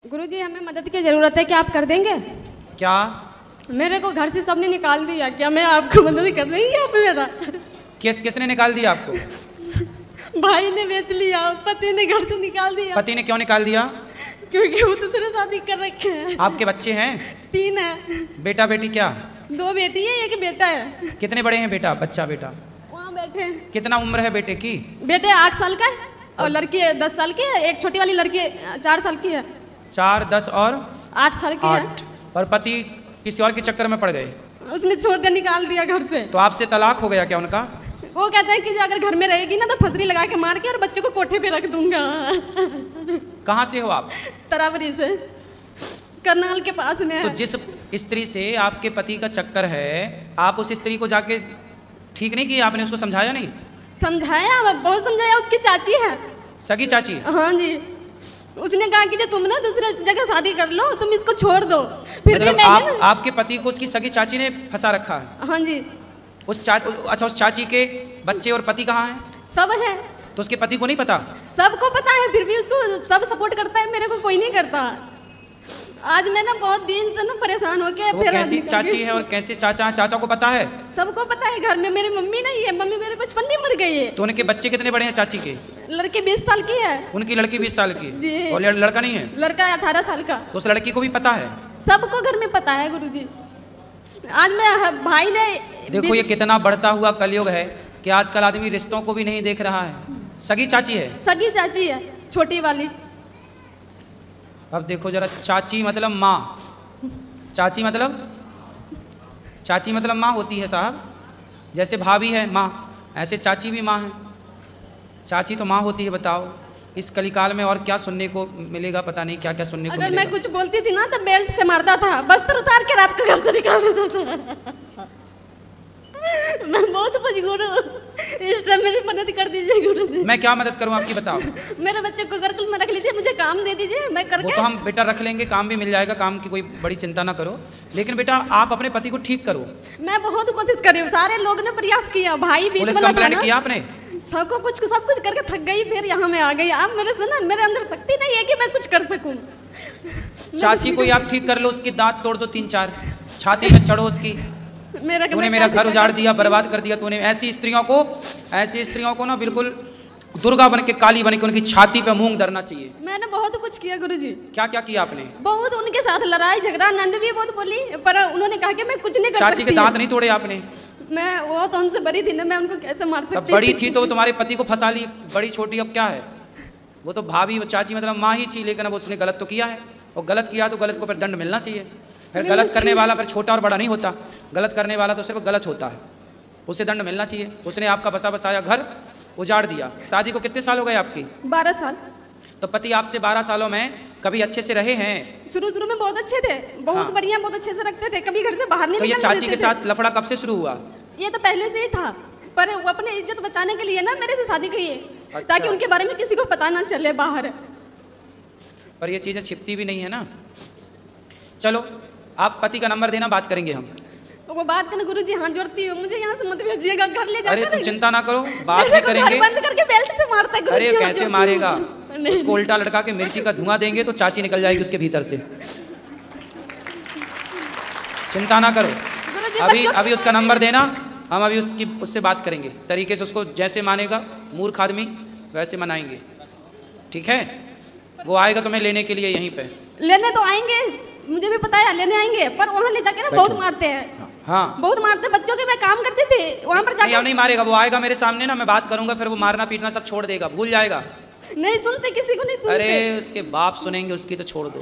गुरुजी हमें मदद की ज़रूरत है, क्या आप कर देंगे? क्या? मेरे को घर से सबने निकाल दिया, क्या मैं आपको मदद कर देंगी आप मेरा? किसने निकाल दिया आपको? भाई ने बेच लिया, पति ने घर से निकाल दिया। पति ने क्यों निकाल दिया? क्योंकि वो दूसरे शादी कर रखे हैं। आपके बच्चे हैं? 3 है। बेटा बेटी क्या? 2 बेटी है, 1 बेटा है। कितने बड़े हैं बेटा बेटा? वहाँ बैठे हैं। कितना उम्र है बेटे की? बेटे 8 साल का है और लड़की 10 साल की है। एक छोटी वाली लड़की 4 साल की है। 4, 10 और 8 साल की है। और पति किसी और के चक्कर में पड़ गए? उसने छोड़ के निकाल दिया घर से। तो आपसे तलाक हो गया क्या उनका? वो कहते हैं कि अगर घर में रहेगी ना तो फसरी लगा के मार के और बच्चों को कोठे पे रख दूंगा। कहाँ से हो आप? तरावरी से, करनाल के पास में है। तो जिस स्त्री से आपके पति का चक्कर है, आप उस स्त्री को जाके ठीक नहीं किया? आपने उसको समझाया नहीं? समझाया, बहुत समझाया। उसकी चाची है। सगी चाची? हाँ जी। उसने कहा कि जो तुम ना दूसरे जगह शादी कर लो, तुम इसको छोड़ दो। फिर मतलब भी आपके पति को उसकी सगी चाची ने फंसा रखा है? हाँ जी। अच्छा, उस चाची के बच्चे और पति कहाँ हैं? सब है। तो उसके पति को नहीं पता? सबको पता है, फिर भी उसको सब सपोर्ट करता है, मेरे को कोई नहीं करता। आज मैं ना बहुत दिन से ना परेशान हो गया। वो कैसी चाची है और कैसे चाचा है? चाचा को पता है? सबको पता है। घर में मेरी मम्मी नहीं है, मम्मी मेरे बचपन में मर गई है। तो उनके बच्चे कितने बड़े हैं चाची के? लड़की 20 साल की है। उनकी लड़की 20 साल की जी। और लड़का नहीं है? लड़का 18 साल का। तो उस लड़की को भी पता है? सबको घर में पता है गुरुजी। आज मैं भाई ने देखो ये कितना बढ़ता हुआ कलयुग है कि आजकल आदमी रिश्तों को भी नहीं देख रहा है। सगी चाची है? सगी चाची है, छोटी वाली। अब देखो जरा, चाची मतलब माँ, चाची मतलब माँ होती है साहब। जैसे भाभी है माँ, ऐसे चाची भी माँ है। चाची तो माँ होती है। बताओ इस कलिकाल में और क्या सुनने को मिलेगा? पता नहीं क्या क्या सुनने को मिलेगा। अगर मैं कुछ बोलती थी ना तो बेल्ट से मारता था, बस्तर उतार के रात को घर से निकाल देता था। मैं बहुत मजबूर हूँ, इस टाइम मेरी मदद कर दीजिए गुरुजी। मैं क्या मदद करूँ आपकी? बताओ। मेरे बच्चे को गुरुकुल में रख लीजिए, मुझे काम दे दीजिए, मैं करके। वो तो हम बेटा रख लेंगे, काम भी मिल जाएगा, काम की कोई बड़ी चिंता ना करो। लेकिन बेटा आप अपने पति को ठीक करो। मैं बहुत कोशिश कर रही हूँ, सारे लोग ने प्रयास किया। भाई बीच में कंप्लेंट किया आपने? सब कुछ करके थक गई, फिर यहाँ में आ गई। अब मेरे से ना, मेरे अंदर शक्ति नहीं है कि मैं कुछ कर सकूं। चाची को आप ठीक कर लो, उसकी दांत तोड़ दो 3-4, छाती में चढ़ो उसकी। तूने मेरा घर उजाड़ दिया, बर्बाद कर दिया तूने। ऐसी स्त्रियों को ना बिल्कुल दुर्गा बन के, काली बन के उनकी छाती पे मूंग धरना चाहिए। मैंने बहुत कुछ किया गुरुजी। क्या क्या किया आपने? बहुत उनके साथ लड़ाई झगड़ा, नंद भी बहुत बोली, पर उन्होंने कहा कि मैं कुछ नहीं कर सकती। चाची के दांत नहीं तोड़े आपने? मैं वो तो उनसे बड़ी थी ना, मैं उनको कैसे मार सकती? बड़ी थी तो तुम्हारे पति को फंसा ली, बड़ी छोटी अब क्या है? वो तो भाभी, चाची मतलब माँ ही थी, लेकिन अब उसने गलत तो किया है। और गलत किया तो गलत को फिर दंड मिलना चाहिए। फिर गलत करने वाला फिर छोटा और बड़ा नहीं होता, गलत करने वाला तो सिर्फ गलत होता है, उसे दंड मिलना चाहिए। उसने आपका बसा बसाया घर उजाड़ दिया। शादी को कितने साल हो गए आपकी? 12 साल। तो पति आपसे 12 सालों में कभी अच्छे से रहे हैं? शुरू में बहुत अच्छे थे, बहुत बढ़िया, बहुत अच्छे से रखते थे, कभी घर से बाहर नहीं। तो ये चाची के साथ लफड़ा कब से शुरू हुआ? ये तो पहले से ही था, पर वो अपने इज्जत बचाने के लिए ना मेरे से शादी की है। अच्छा। ताकि उनके बारे में किसी को पता ना चले बाहर। पर ये चीजें छिपती भी नहीं है ना। चलो आप पति का नंबर देना, बात करेंगे हम। वो बात करना गुरुजी, हाथ जोड़ती हूँ, मुझे यहाँ से मत भेजिएगा, घर ले जाकर। अरे तुम चिंता ना करो, बात भी करेंगे। बंद करके बेल्ट से मारता है गुरुजी। अरे कैसे मारेगा? उसको उल्टा लटका के मिर्ची का धुआं देंगे तो चाची निकल जाएगी उसके भीतर से। चिंता ना करो, अभी उसका नंबर देना, हम अभी उससे बात करेंगे तरीके से। उसको जैसे मानेगा मूर्ख आदमी वैसे मनाएंगे, ठीक है? वो आएगा तुम्हें लेने के लिए, यहीं पे लेने तो आएंगे, मुझे भी पता है लेने आएंगे, पर वहाँ ले जाके ना बहुत मारते हैं। हाँ बहुत मारते हैं। बच्चों के मैं काम करती थी वहाँ पर जाके। नहीं मारेगा, वो आएगा मेरे सामने ना, मैं बात करूंगा, फिर वो मारना पीटना सब छोड़ देगा, भूल जाएगा। नहीं सुनते, किसी को नहीं सुनते। अरे उसके बाप सुनेंगे उसकी तो छोड़ दो।